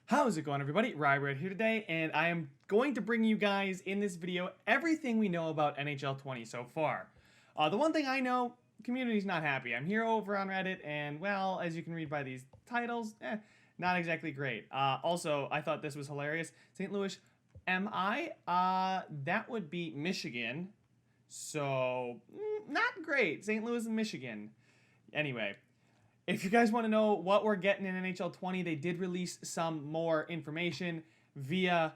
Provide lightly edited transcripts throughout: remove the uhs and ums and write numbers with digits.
How's it going, everybody? Rybread here today, and I am going to bring you guys in this video everything we know about NHL 20 so far. The one thing I know, community's not happy. I'm here over on Reddit, and well, as you can read by these titles, not exactly great. Also, I thought this was hilarious. St. Louis, MI? That would be Michigan. So, not great. St. Louis and Michigan. Anyway, if you guys want to know what we're getting in NHL 20, they did release some more information via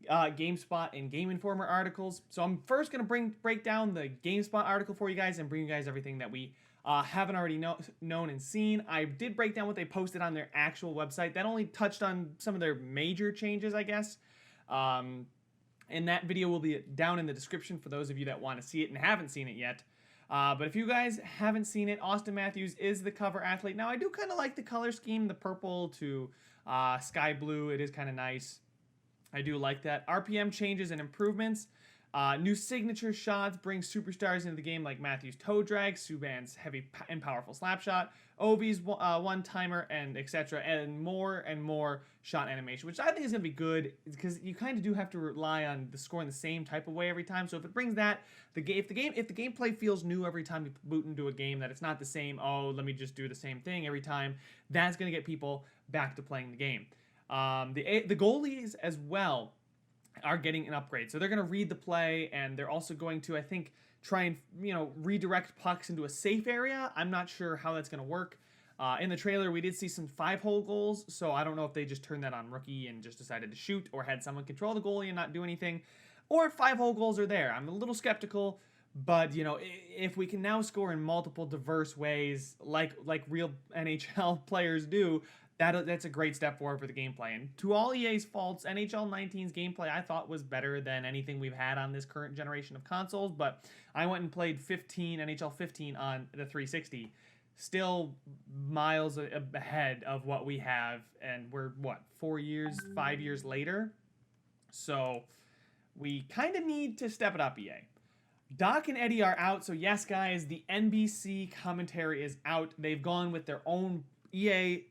GameSpot and Game Informer articles. So I'm first going to break down the GameSpot article for you guys and bring you guys everything that we haven't already known and seen. I did break down what they posted on their actual website. That only touched on some of their major changes, I guess. And that video will be down in the description for those of you that want to see it and haven't seen it yet. But if you guys haven't seen it, Auston Matthews is the cover athlete. Now, I do kind of like the color scheme, the purple to sky blue. It is kind of nice. I do like that. RPM changes and improvements. New signature shots bring superstars into the game like Matthews' toe drag, Subban's heavy and powerful slap shot, Ovi's one-timer, and etc. And more shot animation, which I think is going to be good because you kind of do have to rely on the scoring the same type of way every time. So if it brings that, if the gameplay feels new every time you boot into a game, that it's not the same, oh, let me just do the same thing every time, that's going to get people back to playing the game. The goalies as well are getting an upgrade. So they're going to read the play, and they're also going to, I think, try and, redirect pucks into a safe area. I'm not sure how that's going to work. In the trailer, we did see some 5-hole goals, so I don't know if they just turned that on rookie and just decided to shoot, or had someone control the goalie and not do anything, or if 5-hole goals are there. I'm a little skeptical, but, if we can now score in multiple diverse ways, like real NHL players do, that's a great step forward for the gameplay. And to all EA's faults, NHL 19's gameplay I thought was better than anything we've had on this current generation of consoles, but I went and played NHL 15 on the 360. Still miles ahead of what we have, and we're, 5 years later? So we kind of need to step it up, EA. Doc and Eddie are out, so yes, guys, the NBC commentary is out. They've gone with their own EA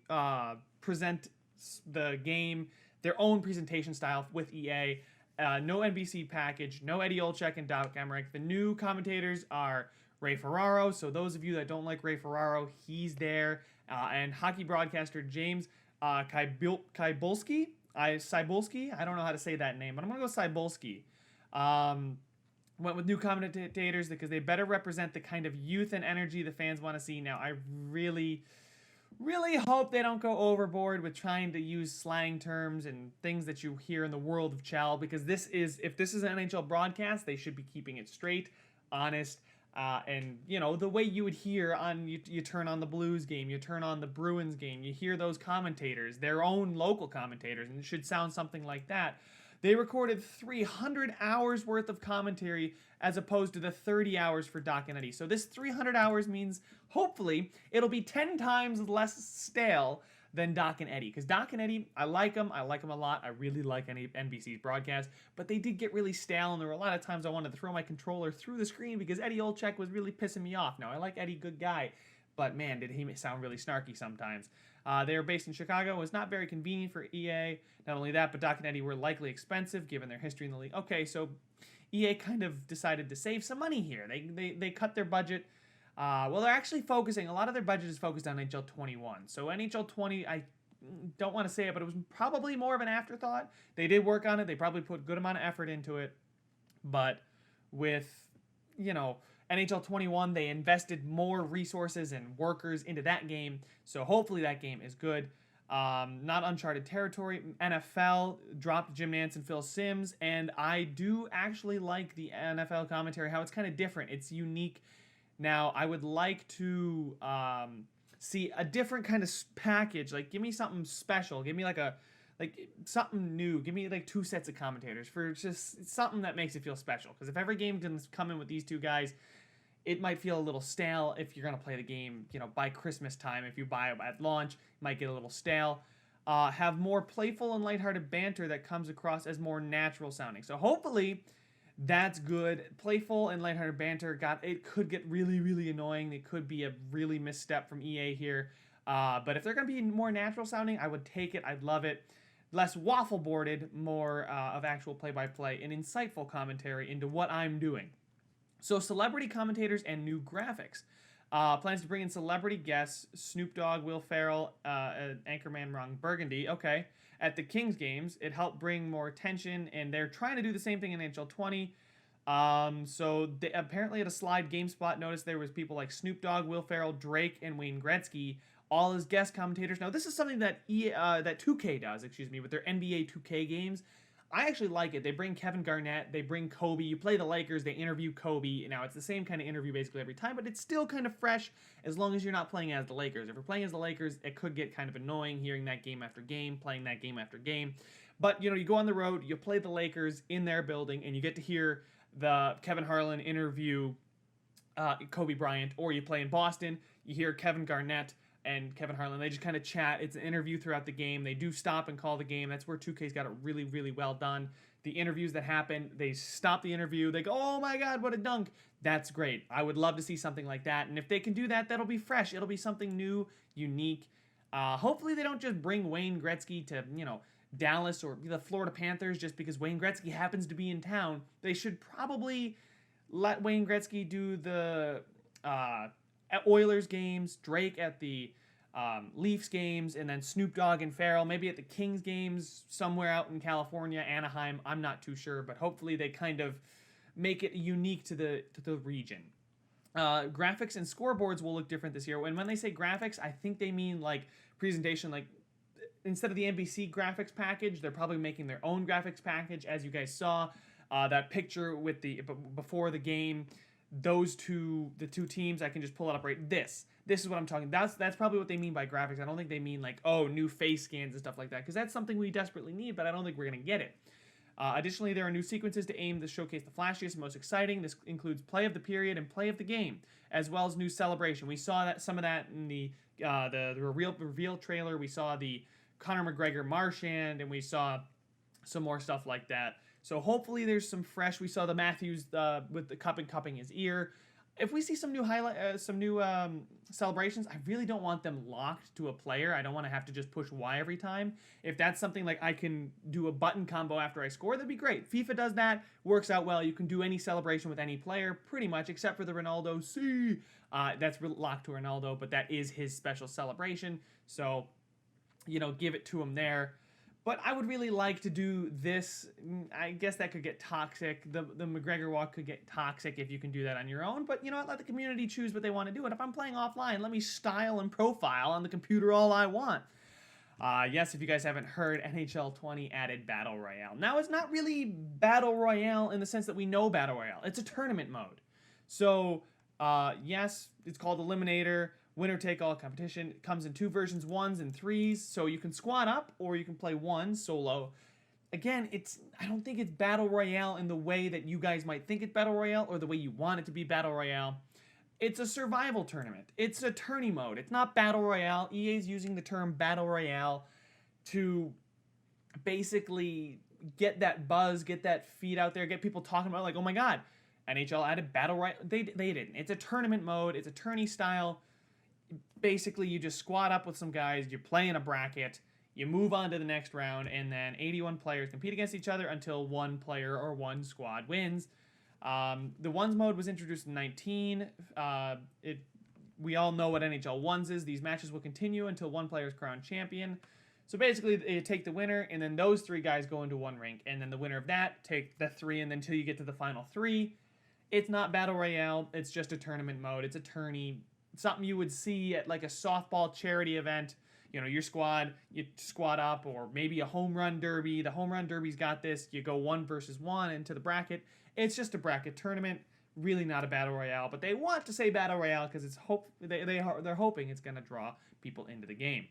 present the game, their own presentation style with EA. No NBC package, no Eddie Olczyk and Doc Emmerich. The new commentators are Ray Ferraro. So those of you that don't like Ray Ferraro, he's there. And hockey broadcaster James Cybulski. I don't know how to say that name, but I'm going to go Cybulski. Went with new commentators because they better represent the kind of youth and energy the fans want to see. Now, I really hope they don't go overboard with trying to use slang terms and things that you hear in the world of Chal, because if this is an NHL broadcast, they should be keeping it straight, honest, and the way you would hear on you turn on the Blues game, you turn on the Bruins game, you hear those commentators, their own local commentators, and it should sound something like that. They recorded 300 hours worth of commentary as opposed to the 30 hours for Doc and Eddie. So this 300 hours means, hopefully, it'll be 10 times less stale than Doc and Eddie. Because Doc and Eddie, I like them a lot. I really like NBC's broadcast. But they did get really stale, and there were a lot of times I wanted to throw my controller through the screen because Eddie Olczyk was really pissing me off. Now, I like Eddie, good guy. But man, did he sound really snarky sometimes. They are based in Chicago. It was not very convenient for EA. Not only that, but Doc and Eddie were likely expensive given their history in the league. Okay, so EA kind of decided to save some money here. They cut their budget. Well, they're actually focusing. A lot of their budget is focused on NHL 21. So NHL 20, I don't want to say it, but it was probably more of an afterthought. They did work on it. They probably put a good amount of effort into it. But with, NHL 21, they invested more resources and workers into that game, so hopefully that game is good. Not uncharted territory. NFL dropped Jim Nantz and Phil Simms, and I do actually like the NFL commentary, how it's kind of different. It's unique. Now, I would like to see a different kind of package. Like, give me something special. Give me like something new. Give me like 2 sets of commentators for just something that makes it feel special. Because if every game can come in with these 2 guys, it might feel a little stale if you're going to play the game, by Christmas time. If you buy it at launch, it might get a little stale. Have more playful and lighthearted banter that comes across as more natural sounding. So hopefully that's good. Playful and lighthearted banter, it could get really, really annoying. It could be a really misstep from EA here. But if they're going to be more natural sounding, I would take it. I'd love it. less waffle boarded, more of actual play-by-play and insightful commentary into what I'm doing. So celebrity commentators and new graphics. Plans to bring in celebrity guests: Snoop Dogg, Will Ferrell, anchorman Ron Burgundy. Okay, at the Kings games, it helped bring more attention, and they're trying to do the same thing in NHL 20. So they, apparently at a Slide GameSpot noticed there was people like Snoop Dogg, Will Ferrell, Drake, and Wayne Gretzky, all as guest commentators. Now this is something that that 2K does, with their NBA 2K games. I actually like it. They bring Kevin Garnett, they bring Kobe. You play the Lakers, they interview Kobe. Now it's the same kind of interview basically every time, but it's still kind of fresh as long as you're not playing as the Lakers. If you're playing as the Lakers, it could get kind of annoying hearing that game after game, playing that game after game. But you go on the road, you play the Lakers in their building, and you get to hear the Kevin Harlan interview Kobe Bryant, or you play in Boston, you hear Kevin Garnett and Kevin Harlan. They just kind of chat. It's an interview throughout the game. They do stop and call the game. That's where 2K's got it really, really well done. The interviews that happen, they stop the interview. They go, oh my God, what a dunk. That's great. I would love to see something like that. And if they can do that, that'll be fresh. It'll be something new, unique. Hopefully they don't just bring Wayne Gretzky to, Dallas or the Florida Panthers just because Wayne Gretzky happens to be in town. They should probably let Wayne Gretzky do the Oilers games, Drake at the Leafs games, and then Snoop Dogg and Ferrell maybe at the Kings games somewhere out in California, Anaheim. I'm not too sure, but hopefully they kind of make it unique to the region. Graphics and scoreboards will look different this year. And when they say graphics, I think they mean like presentation, like instead of the NBC graphics package, they're probably making their own graphics package. As you guys saw, that picture with the before the game, the two teams, I can just pull it up right. This is what I'm talking. That's probably what they mean by graphics. I don't think they mean like, oh, new face scans and stuff like that, because that's something we desperately need, but I don't think we're gonna get it. Additionally, there are new sequences to aim to showcase the flashiest and most exciting. This includes play of the period and play of the game, as well as new celebration. We saw some of that in the reveal trailer. We saw the Conor McGregor Marchand, and we saw some more stuff like that. So hopefully there's some fresh. We saw the Matthews with the cup and cupping his ear. If we see some new celebrations, I really don't want them locked to a player. I don't want to have to just push Y every time. If that's something like I can do a button combo after I score, that'd be great. FIFA does that, works out well. You can do any celebration with any player, pretty much, except for the Ronaldo C. That's locked to Ronaldo, but that is his special celebration. So, give it to him there. But I would really like to do this. I guess that could get toxic. The McGregor walk could get toxic if you can do that on your own. But, let the community choose what they want to do. And if I'm playing offline, let me style and profile on the computer all I want. Yes, if you guys haven't heard, NHL 20 added Battle Royale. Now, it's not really Battle Royale in the sense that we know Battle Royale. It's a tournament mode. So, yes, it's called Eliminator. Winner-take-all competition. It comes in two versions, 1s and 3s, so you can squad up or you can play 1 solo. Again, I don't think it's Battle Royale in the way that you guys might think it's Battle Royale or the way you want it to be Battle Royale. It's a survival tournament. It's a tourney mode. It's not Battle Royale. EA's using the term Battle Royale to basically get that buzz, get that feed out there, get people talking about like, oh my God, NHL added Battle Royale. They didn't. It's a tournament mode. It's a tourney style. Basically, you just squad up with some guys, you play in a bracket, you move on to the next round, and then 81 players compete against each other until one player or one squad wins. The ones mode was introduced in 19. We all know what NHL ones is. These matches will continue until one player is crowned champion. So basically, you take the winner, and then those 3 guys go into one rink, and then the winner of that take the 3, and then until you get to the final 3. It's not Battle Royale. It's just a tournament mode. It's a tourney. Something you would see at like a softball charity event. Your squad, you squad up, or maybe a home run derby. The home run derby's got this. You go 1 versus 1 into the bracket. It's just a bracket tournament. Really not a battle royale, but they want to say battle royale because they're hoping it's going to draw people into the game.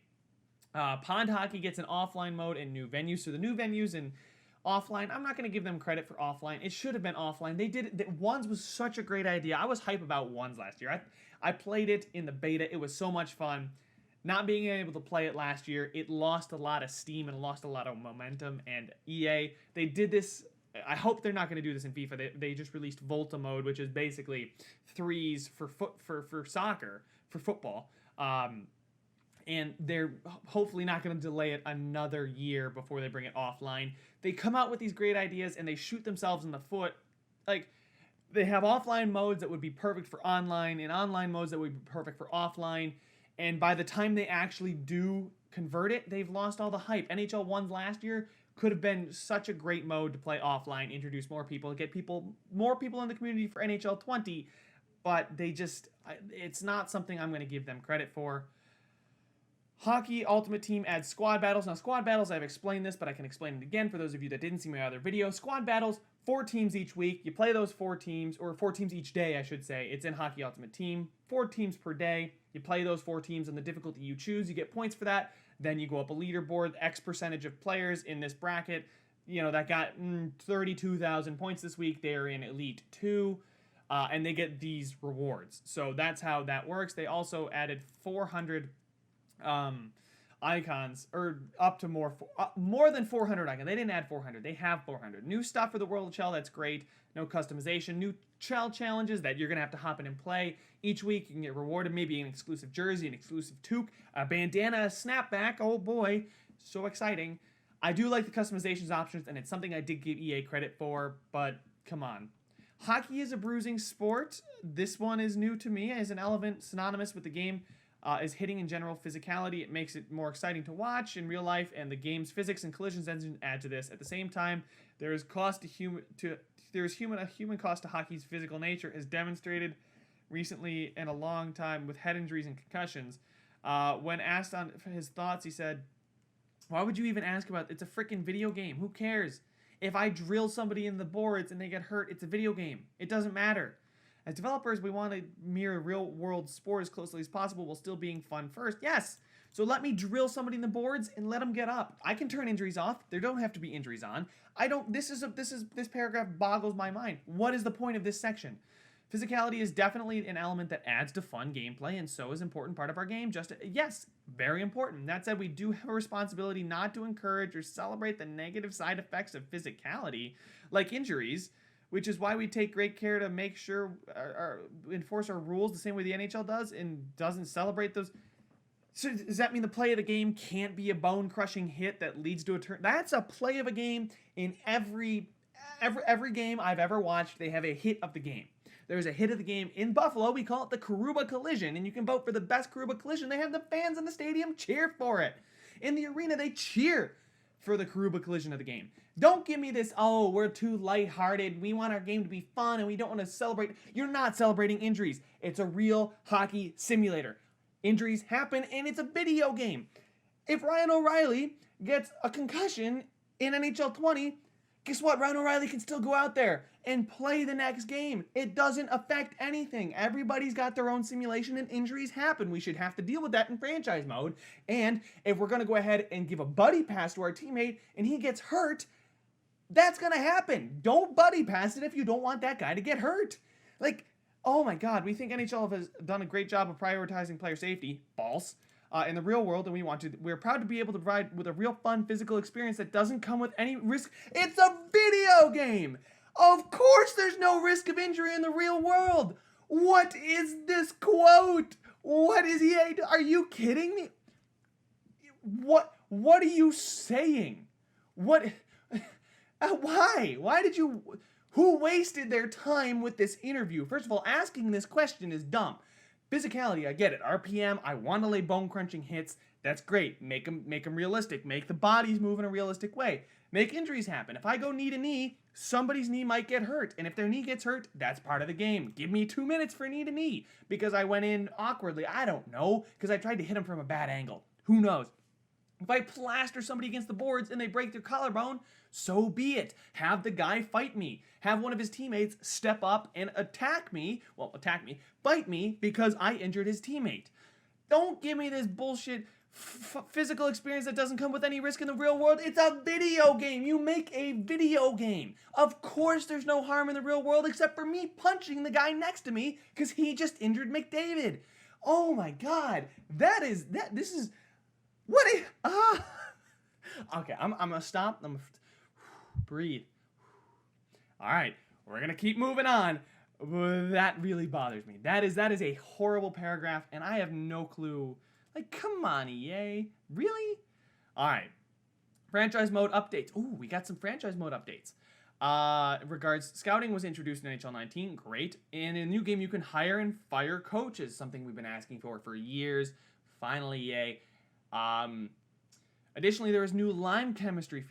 Pond hockey gets an offline mode and new venues. So the new venues and offline, I'm not going to give them credit for offline. It should have been offline. They did it. Ones was such a great idea. I was hype about Ones last year. I played it in the beta. It was so much fun. Not being able to play it last year, it lost a lot of steam and lost a lot of momentum. And EA, they did this. I hope they're not going to do this in FIFA. They just released Volta mode, which is basically 3s for soccer, for football. and they're hopefully not going to delay it another year before they bring it offline. They come out with these great ideas and they shoot themselves in the foot. Like, they have offline modes that would be perfect for online and online modes that would be perfect for offline. And by the time they actually do convert it, they've lost all the hype. NHL 1 last year could have been such a great mode to play offline, introduce more people, get more people in the community for NHL 20, but it's not something I'm going to give them credit for. Hockey Ultimate Team adds squad battles. Now, squad battles, I've explained this, but I can explain it again for those of you that didn't see my other video. Squad battles, 4 teams each week. You play those 4 teams, or 4 teams each day, I should say. It's in Hockey Ultimate Team. 4 teams per day. You play those 4 teams, and the difficulty you choose, you get points for that. Then you go up a leaderboard, X percentage of players in this bracket, that got 32,000 points this week. They're in Elite 2. And they get these rewards. So that's how that works. They also added 400 icons, or up to more than 400 icons. They didn't add 400. They have 400. New stuff for the World of Chell. That's great. No customization. New Chell challenges that you're going to have to hop in and play. Each week you can get rewarded. Maybe an exclusive jersey, an exclusive toque, a bandana, a snapback. Oh boy. So exciting. I do like the customizations options, and it's something I did give EA credit for, but come on. Hockey is a bruising sport. This one is new to me as an element synonymous with the game is hitting in general physicality. It makes it more exciting to watch in real life, and the game's physics and collisions engine add to this. At the same time, there is a human cost to hockey's physical nature, as demonstrated recently in a long time with head injuries and concussions. When asked on his thoughts, he said, "Why would you even ask about it? It's a freaking video game. Who cares? If I drill somebody in the boards and they get hurt, it's a video game. It doesn't matter. As developers, we want to mirror real-world sport as closely as possible while still being fun first. Yes, so let me drill somebody in the boards and let them get up. I can turn injuries off. There don't have to be injuries on. This paragraph boggles my mind. What is the point of this section? Physicality is definitely an element that adds to fun gameplay, and so is an important part of our game. Yes, very important. That said, we do have a responsibility not to encourage or celebrate the negative side effects of physicality, like injuries, which is why we take great care to make sure enforce our rules the same way the NHL does and doesn't celebrate those. So does that mean the play of the game can't be a bone-crushing hit that leads to a turn? That's a play of a game in every game I've ever watched. They have a hit of the game. There's a hit of the game. In Buffalo, we call it the Karuba Collision, and you can vote for the best Karuba Collision. They have the fans in the stadium cheer for it. In the arena, they cheer for the Karuba Collision of the game. Don't give me this, oh, we're too lighthearted, we want our game to be fun, and we don't want to celebrate. You're not celebrating injuries. It's a real hockey simulator. Injuries happen, and it's a video game. If Ryan O'Reilly gets a concussion in NHL 20, guess what? Ryan O'Reilly can still go out there and play the next game. It doesn't affect anything. Everybody's got their own simulation, and injuries happen. We should have to deal with that in franchise mode. And if we're going to go ahead and give a buddy pass to our teammate and he gets hurt, that's going to happen. Don't buddy pass it if you don't want that guy to get hurt. Like, oh my God, we think NHL has done a great job of prioritizing player safety. False. In the real world, and we're proud to be able to provide with a real fun physical experience that doesn't come with any risk. It's a video game. Of course there's no risk of injury in the real world. What is this quote? What is EA? Are you kidding me? What are you saying? What? Why? Why did you? Who wasted their time with this interview? First of all, asking this question is dumb. Physicality, I get it. RPM, I want to lay bone-crunching hits. That's great. Make them realistic. Make the bodies move in a realistic way. Make injuries happen. If I go knee to knee, somebody's knee might get hurt. And if their knee gets hurt, that's part of the game. Give me 2 minutes for knee to knee because I went in awkwardly. I don't know, because I tried to hit them from a bad angle. Who knows? If I plaster somebody against the boards and they break their collarbone, so be it. Have the guy fight me. Have one of his teammates step up and bite me because I injured his teammate. Don't give me this bullshit physical experience that doesn't come with any risk in the real world. It's a video game. You make a video game. Of course there's no harm in the real world except for me punching the guy next to me because he just injured McDavid. Oh my God. Okay, I'm gonna stop. I'm gonna breathe. All right, we're gonna keep moving on. That really bothers me. That is a horrible paragraph, and I have no clue. Like, come on, EA. Really? All right. Franchise mode updates. Ooh, we got some franchise mode updates. Regards, scouting was introduced in NHL 19. Great. In a new game, you can hire and fire coaches, something we've been asking for years. Finally, EA. Additionally, there is new line chemistry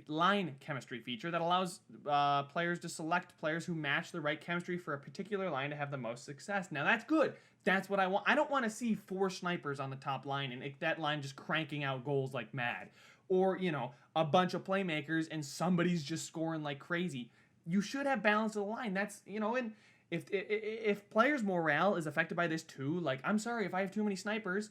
feature that allows players to select players who match the right chemistry for a particular line to have the most success. Now, that's good. That's what I want. I don't want to see 4 snipers on the top line and that line just cranking out goals like mad. Or, you know, a bunch of playmakers and somebody's just scoring like crazy. You should have balance of the line. That's, you know, and if players' morale is affected by this too, like, I'm sorry, if I have too many snipers,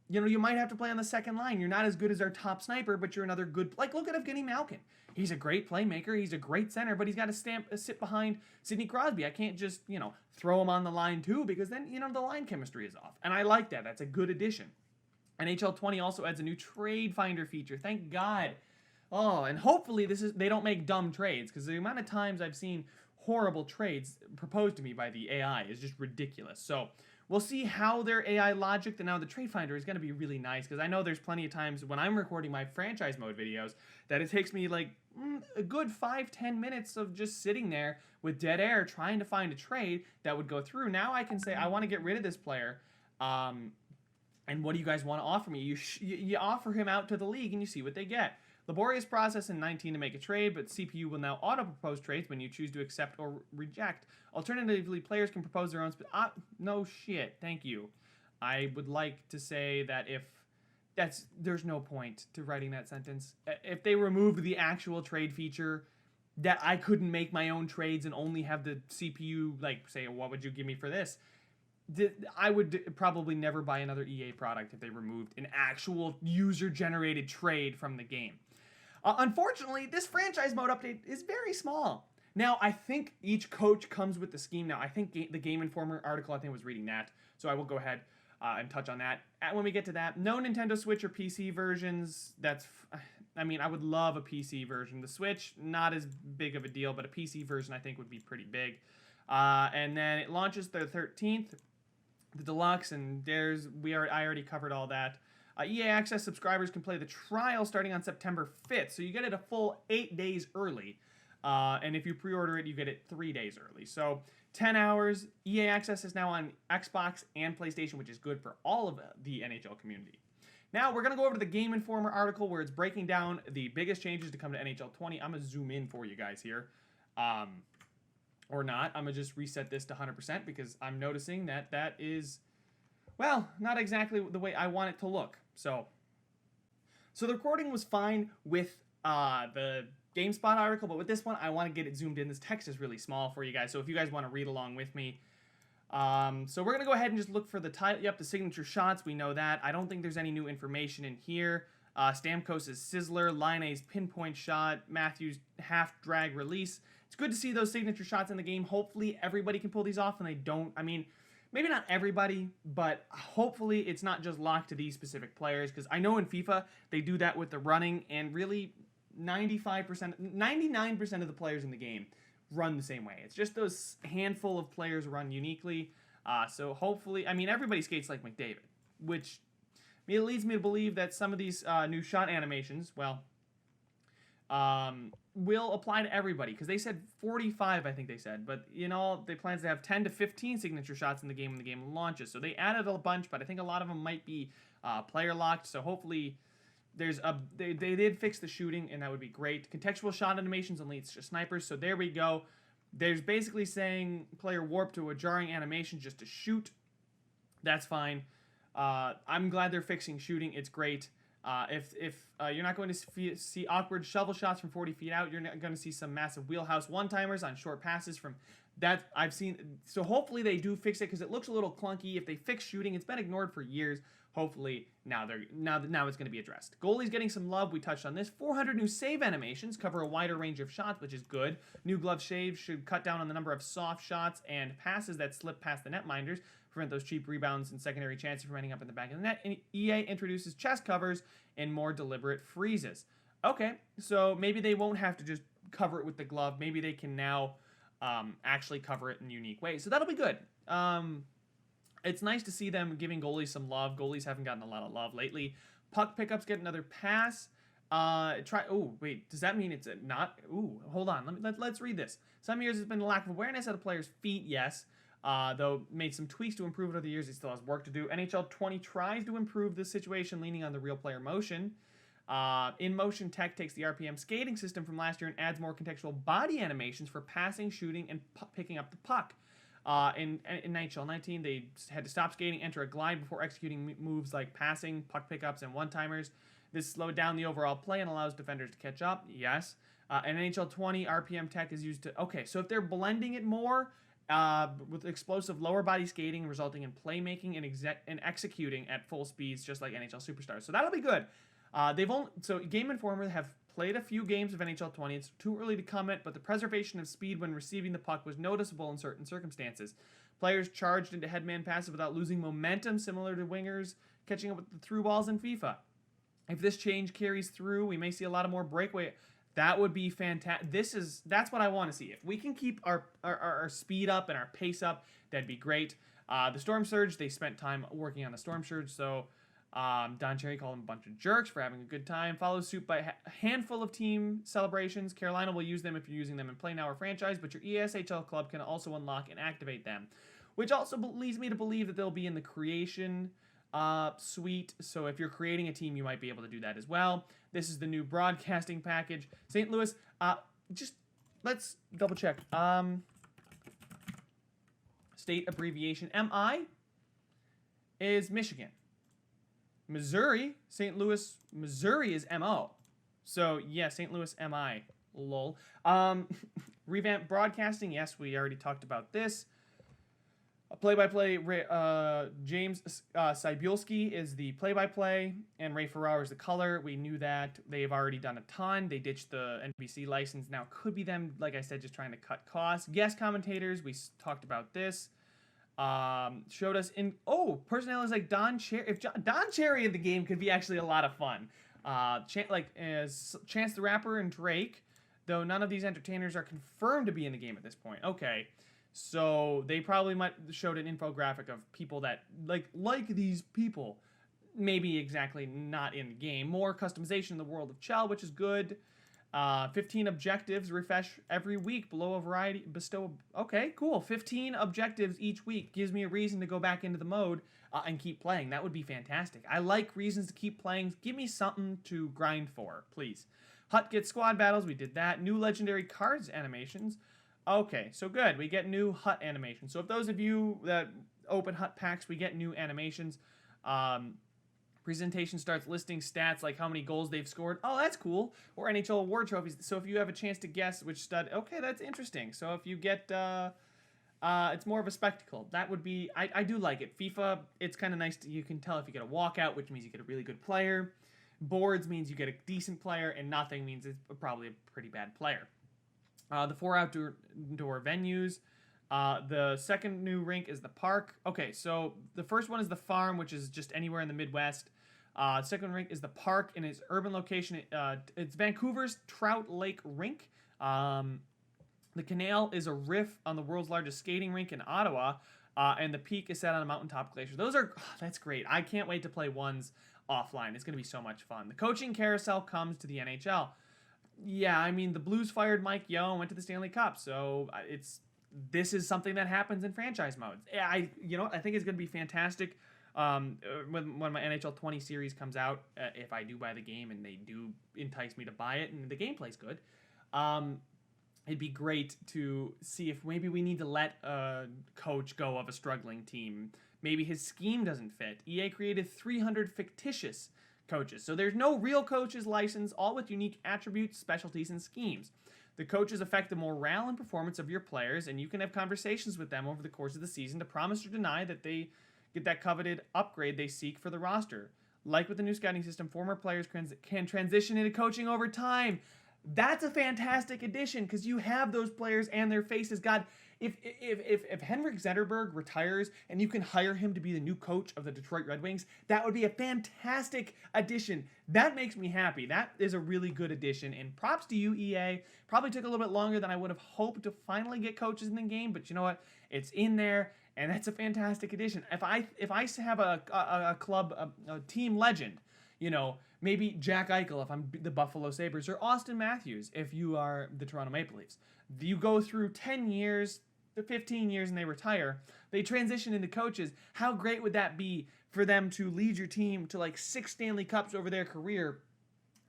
you know, you might have to play on the second line. You're not as good as our top sniper, but you're another good... Like, look at Evgeny Malkin. He's a great playmaker. He's a great center, but he's got to sit behind Sidney Crosby. I can't just, you know, throw him on the line too, because then, you know, the line chemistry is off. And I like that. That's a good addition. NHL 20 also adds a new trade finder feature. Thank God. Oh, and hopefully they don't make dumb trades, because the amount of times I've seen horrible trades proposed to me by the AI is just ridiculous. So we'll see how their AI logic, and now the trade finder is going to be really nice, because I know there's plenty of times when I'm recording my franchise mode videos that it takes me like a good 5-10 minutes of just sitting there with dead air trying to find a trade that would go through. Now I can say, I want to get rid of this player. And what do you guys want to offer me? You offer him out to the league and you see what they get. Laborious process in 19 to make a trade, but CPU will now auto-propose trades when you choose to accept or reject. Alternatively, players can propose their own... no shit, thank you. I would like to say that there's no point to writing that sentence. If they removed the actual trade feature, that I couldn't make my own trades and only have the CPU, like, say, what would you give me for this? I would probably never buy another EA product if they removed an actual user-generated trade from the game. Unfortunately, this franchise mode update is very small. Now, I think each coach comes with the scheme. Now, I think the Game Informer article, I think I was reading that, so I will go ahead and touch on that. When we get to that, no Nintendo Switch or PC versions. I mean, I would love a PC version. The Switch, not as big of a deal, but a PC version I think would be pretty big. And then it launches the 13th. The Deluxe, and I already covered all that. EA Access subscribers can play the trial starting on September 5th, so you get it a full 8 days early. And if you pre-order it, you get it 3 days early. So 10 hours. EA Access is now on Xbox and PlayStation, which is good for all of the NHL community. Now, we're going to go over to the Game Informer article where it's breaking down the biggest changes to come to NHL 20. I'm going to zoom in for you guys here. Or not. I'm going to just reset this to 100% because I'm noticing that is, well, not exactly the way I want it to look. So the recording was fine with the GameSpot article, but with this one, I want to get it zoomed in. This text is really small for you guys, so if you guys want to read along with me. So we're going to go ahead and just look for the title. Yep, the signature shots, we know that. I don't think there's any new information in here. Stamkos' Sizzler, Laine's pinpoint shot, Matthews' half drag release. It's good to see those signature shots in the game. Hopefully everybody can pull these off, and they don't. I mean, maybe not everybody, but hopefully it's not just locked to these specific players, because I know in FIFA they do that with the running, and really 99% of the players in the game run the same way. It's just those handful of players run uniquely. So hopefully, I mean, everybody skates like McDavid, which it leads me to believe that some of these new shot animations, well, will apply to everybody, because they said 45, I think they said, but you know, they plan to have 10 to 15 signature shots in the game when the game launches. So they added a bunch, but I think a lot of them might be player locked. So hopefully they did fix the shooting, and that would be great. Contextual shot animations only it's just snipers. So there we go. There's basically saying player warp to a jarring animation just to shoot. That's fine. I'm glad they're fixing shooting. It's great. If you're not going to see awkward shovel shots from 40 feet out, you're not going to see some massive wheelhouse one-timers on short passes from that I've seen. So hopefully they do fix it, because it looks a little clunky. If they fix shooting, it's been ignored for years. Hopefully now it's going to be addressed. Goalies getting some love. We touched on this. 400 new save animations cover a wider range of shots, which is good. New glove shaves should cut down on the number of soft shots and passes that slip past the netminders, prevent those cheap rebounds and secondary chances from ending up in the back of the net. And EA introduces chest covers and more deliberate freezes. Okay, so maybe they won't have to just cover it with the glove. Maybe they can now actually cover it in unique ways. So that'll be good. It's nice to see them giving goalies some love. Goalies haven't gotten a lot of love lately. Puck pickups get another pass. Oh, wait. Does that mean it's not? Ooh, hold on. Let's read this. Some years it's been a lack of awareness at a player's feet. Yes. Though made some tweaks to improve it over the years, he still has work to do. NHL 20 tries to improve the situation, leaning on the real player motion. In Motion Tech takes the RPM skating system from last year and adds more contextual body animations for passing, shooting, and picking up the puck. In NHL 19, they had to stop skating, enter a glide before executing moves like passing, puck pickups, and one-timers. This slowed down the overall play and allows defenders to catch up. Yes. In NHL 20, RPM Tech is used to... Okay, so if they're blending it more with explosive lower body skating, resulting in playmaking and executing at full speeds, just like NHL Superstars. So that'll be good. So Game Informer have played a few games of NHL 20. It's too early to comment, but the preservation of speed when receiving the puck was noticeable in certain circumstances. Players charged into headman passes without losing momentum, similar to wingers catching up with the through balls in FIFA. If this change carries through, we may see a lot of more breakaway. That would be fantastic. That's what I want to see. If we can keep our speed up and our pace up, that'd be great. The Storm Surge, they spent time working on the Storm Surge, so Don Cherry called them a bunch of jerks for having a good time. Follows suit by a handful of team celebrations. Carolina will use them if you're using them in Play Now or Franchise, but your ESHL club can also unlock and activate them, which also leads me to believe that they'll be in the creation suite. So if you're creating a team, you might be able to do that as well. This is the new broadcasting package. St. Louis, just let's double check. State abbreviation MI is Michigan. Missouri, St. Louis, Missouri is MO. So yeah, St. Louis MI. Lol. Revamped broadcasting. Yes, we already talked about this. Play-by-play, James Cybulski is the play-by-play, and Ray Ferraro is the color. We knew that. They've already done a ton. They ditched the NBC license. Now could be them, like I said, just trying to cut costs. Guest commentators, we talked about this. Showed us in... Oh, personalities like Don Cherry. If Don Cherry in the game could be actually a lot of fun. Chance the Rapper and Drake, though none of these entertainers are confirmed to be in the game at this point. Okay. So they probably might showed an infographic of people that like these people, maybe exactly not in the game. More customization in the world of Chell, which is good. 15 objectives refresh every week below a variety bestow. Okay, cool. 15 objectives each week gives me a reason to go back into the mode and keep playing. That would be fantastic. I like reasons to keep playing. Give me something to grind for, please. Hut gets squad battles. We did that. New legendary cards animations. Okay, so good. We get new Hut animations. So if those of you that open Hut packs, we get new animations. Presentation starts listing stats like how many goals they've scored. Oh, that's cool. Or NHL award trophies. So if you have a chance to guess which stud, okay, that's interesting. So if you get, it's more of a spectacle. That would be, I do like it. FIFA, it's kind of nice. You can tell if you get a walkout, which means you get a really good player. Boards means you get a decent player, and nothing means it's probably a pretty bad player. The 4 outdoor venues. The second new rink is the park. Okay, so the first one is the farm, which is just anywhere in the Midwest. Second rink is the park in its urban location. It's Vancouver's Trout Lake Rink. The canal is a riff on the world's largest skating rink in Ottawa. And the peak is set on a mountaintop glacier. That's great. I can't wait to play ones offline. It's going to be so much fun. The coaching carousel comes to the NHL. Yeah, I mean, the Blues fired Mike Yeo and went to the Stanley Cup, so this is something that happens in franchise modes. I think it's going to be fantastic when my NHL 20 series comes out, if I do buy the game and they do entice me to buy it and the gameplay's good. It'd be great to see if maybe we need to let a coach go of a struggling team. Maybe his scheme doesn't fit. EA created 300 fictitious coaches. So there's no real coaches licensed, all with unique attributes, specialties, and schemes. The coaches affect the morale and performance of your players, and you can have conversations with them over the course of the season to promise or deny that they get that coveted upgrade they seek for the roster. Like with the new scouting system, former players can transition into coaching over time. That's a fantastic addition because you have those players and their faces. God, if Henrik Zetterberg retires and you can hire him to be the new coach of the Detroit Red Wings, that would be a fantastic addition. That makes me happy. That is a really good addition. And props to you, EA. Probably took a little bit longer than I would have hoped to finally get coaches in the game, but you know what? It's in there. and that's a fantastic addition. If I have a club a team legend, maybe Jack Eichel if I'm the Buffalo Sabres, or Austin Matthews if you are the Toronto Maple Leafs. You go through 10 years, 15 years, and they retire. They transition into coaches. How great would that be for them to lead your team to like 6 Stanley Cups over their career?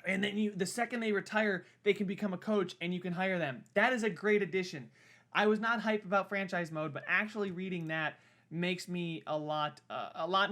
And then the second they retire, they can become a coach and you can hire them. That is a great addition. I was not hyped about franchise mode, but actually reading that makes me a lot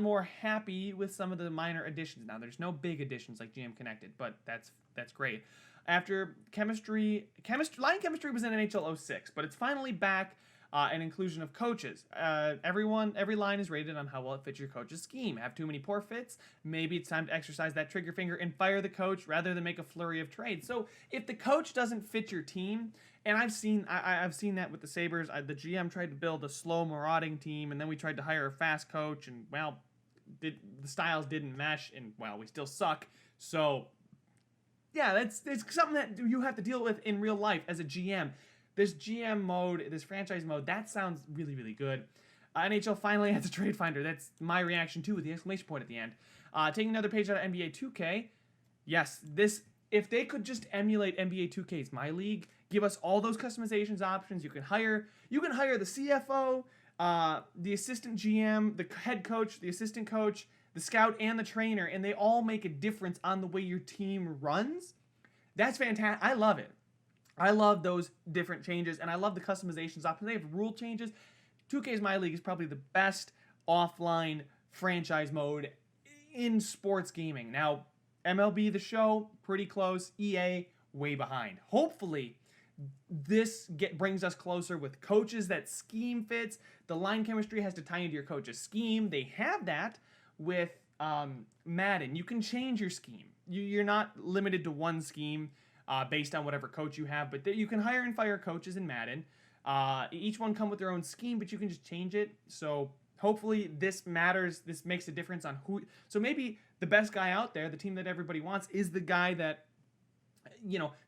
more happy with some of the minor additions. Now, there's no big additions like GM Connected, but that's great. After line chemistry was in NHL 06, but it's finally back. An inclusion of coaches. Every line is rated on how well it fits your coach's scheme. Have too many poor fits? Maybe it's time to exercise that trigger finger and fire the coach rather than make a flurry of trades. So if the coach doesn't fit your team, and I've seen that with the Sabres, the GM tried to build a slow marauding team, and then we tried to hire a fast coach, and the styles didn't mesh, and we still suck. So yeah, it's something that you have to deal with in real life as a GM. This GM mode, this franchise mode, that sounds really, really good. NHL finally has a trade finder. That's my reaction too, with the exclamation point at the end. Taking another page out of NBA 2K. Yes, if they could just emulate NBA 2K's My League, give us all those customizations options. You can hire the CFO, the assistant GM, the head coach, the assistant coach, the scout, and the trainer, and they all make a difference on the way your team runs. That's fantastic. I love it. I love those different changes, and I love the customizations options. They have rule changes. 2K's My League is probably the best offline franchise mode in sports gaming. Now, MLB The Show, pretty close. EA, way behind. Hopefully, this brings us closer with coaches that scheme fits. The line chemistry has to tie into your coach's scheme. They have that with Madden. You can change your scheme. You're not limited to one scheme. Based on whatever coach you have, but you can hire and fire coaches in Madden. Each one come with their own scheme, but you can just change it. So hopefully this matters. This makes a difference on who. So maybe the best guy out there, the team that everybody wants, is the guy that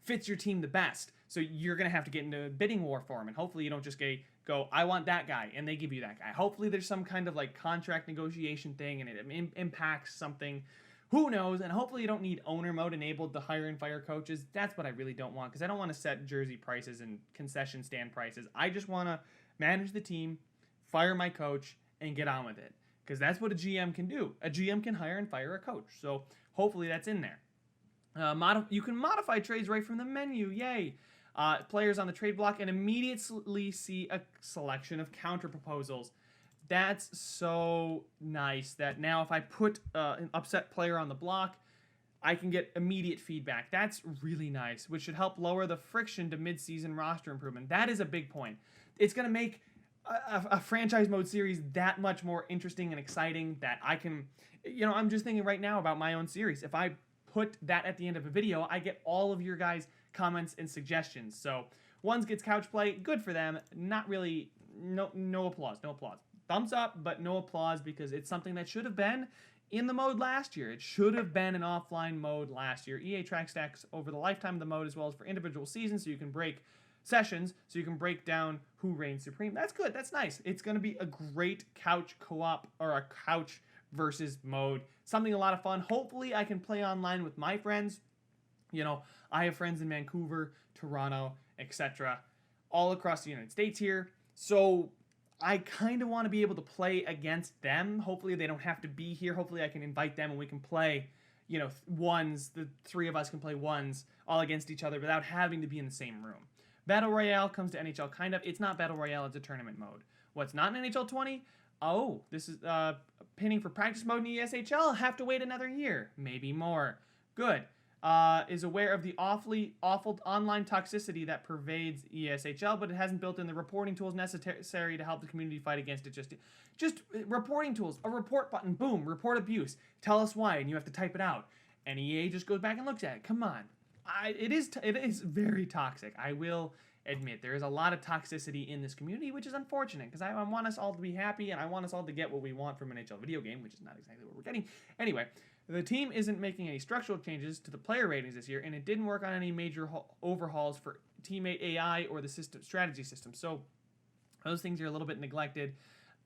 fits your team the best. So you're gonna have to get into a bidding war for him, and hopefully you don't just go, I want that guy, and they give you that guy. Hopefully there's some kind of like contract negotiation thing, and it impacts something. Who knows? And hopefully you don't need owner mode enabled to hire and fire coaches. That's what I really don't want, because I don't want to set jersey prices and concession stand prices. I just want to manage the team, fire my coach, and get on with it, because that's what a GM can do. A GM can hire and fire a coach. So hopefully that's in there. You can modify trades right from the menu. Yay! Players on the trade block and immediately see a selection of counter proposals. That's so nice that now if I put an upset player on the block, I can get immediate feedback. That's really nice, which should help lower the friction to mid-season roster improvement. That is a big point. It's going to make a franchise mode series that much more interesting and exciting that I can, I'm just thinking right now about my own series. If I put that at the end of a video, I get all of your guys' comments and suggestions. So Ones gets couch play, good for them. Not really, no applause. Thumbs up, but no applause, because it's something that should have been in the mode last year. It should have been an offline mode last year. EA track stacks over the lifetime of the mode as well as for individual seasons, so you can break sessions, so you can break down who reigns supreme. That's good. That's nice. It's going to be a great couch co-op or a couch versus mode. Something a lot of fun. Hopefully I can play online with my friends. I have friends in Vancouver, Toronto, etc. all across the United States here. So I kind of want to be able to play against them. Hopefully they don't have to be here. Hopefully I can invite them and we can play, ones. The three of us can play ones all against each other without having to be in the same room. Battle Royale comes to NHL kind of. It's not Battle Royale, it's a tournament mode. What's not in NHL 20? Oh, this is pinning for practice mode in ESHL. Have to wait another year. Maybe more. Good. Is aware of the awful online toxicity that pervades ESHL, but it hasn't built in the reporting tools necessary to help the community fight against it. Just reporting tools, a report button, boom, report abuse. Tell us why, and you have to type it out. And EA just goes back and looks at it. Come on. It is very toxic. I will admit there is a lot of toxicity in this community, which is unfortunate, because I want us all to be happy, and I want us all to get what we want from an NHL video game, which is not exactly what we're getting. Anyway, the team isn't making any structural changes to the player ratings this year, and it didn't work on any major overhauls for teammate AI or the system strategy system. So those things are a little bit neglected.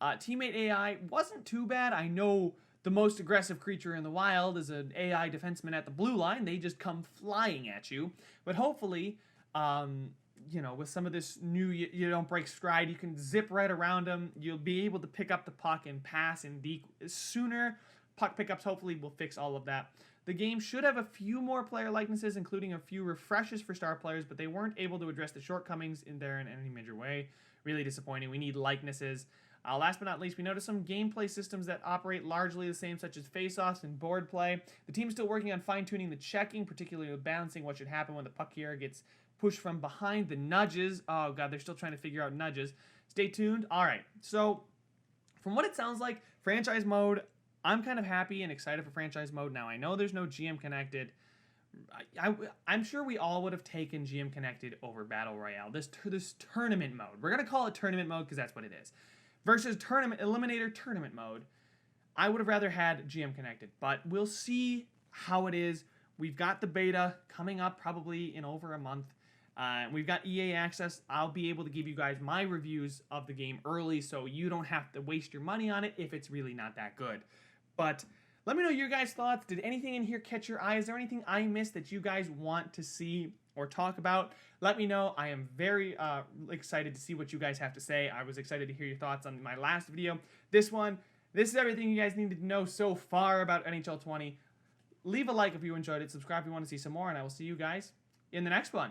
Teammate AI wasn't too bad. I know the most aggressive creature in the wild is an AI defenseman at the blue line. They just come flying at you. But hopefully, with some of this new, you don't break stride, you can zip right around them. You'll be able to pick up the puck and pass and sooner. Puck pickups hopefully will fix all of that. The game should have a few more player likenesses, including a few refreshes for star players, but they weren't able to address the shortcomings in there in any major way. Really disappointing. We need likenesses. Last but not least, we noticed some gameplay systems that operate largely the same, such as face-offs and board play. The team is still working on fine-tuning the checking, particularly with balancing what should happen when the puck here gets pushed from behind. The nudges. Oh, God, they're still trying to figure out nudges. Stay tuned. All right, so from what it sounds like, franchise mode, I'm kind of happy and excited for franchise mode. Now, I know there's no GM connected. I'm sure we all would have taken GM connected over Battle Royale. This tournament mode. We're going to call it tournament mode because that's what it is. Versus Eliminator tournament mode, I would have rather had GM connected, but we'll see how it is. We've got the beta coming up probably in over a month. We've got EA access. I'll be able to give you guys my reviews of the game early, so you don't have to waste your money on it if it's really not that good. But let me know your guys' thoughts. Did anything in here catch your eye? Is there anything I missed that you guys want to see or talk about? Let me know. I am very excited to see what you guys have to say. I was excited to hear your thoughts on my last video. This is everything you guys needed to know so far about NHL 20. Leave a like if you enjoyed it. Subscribe if you want to see some more, and I will see you guys in the next one.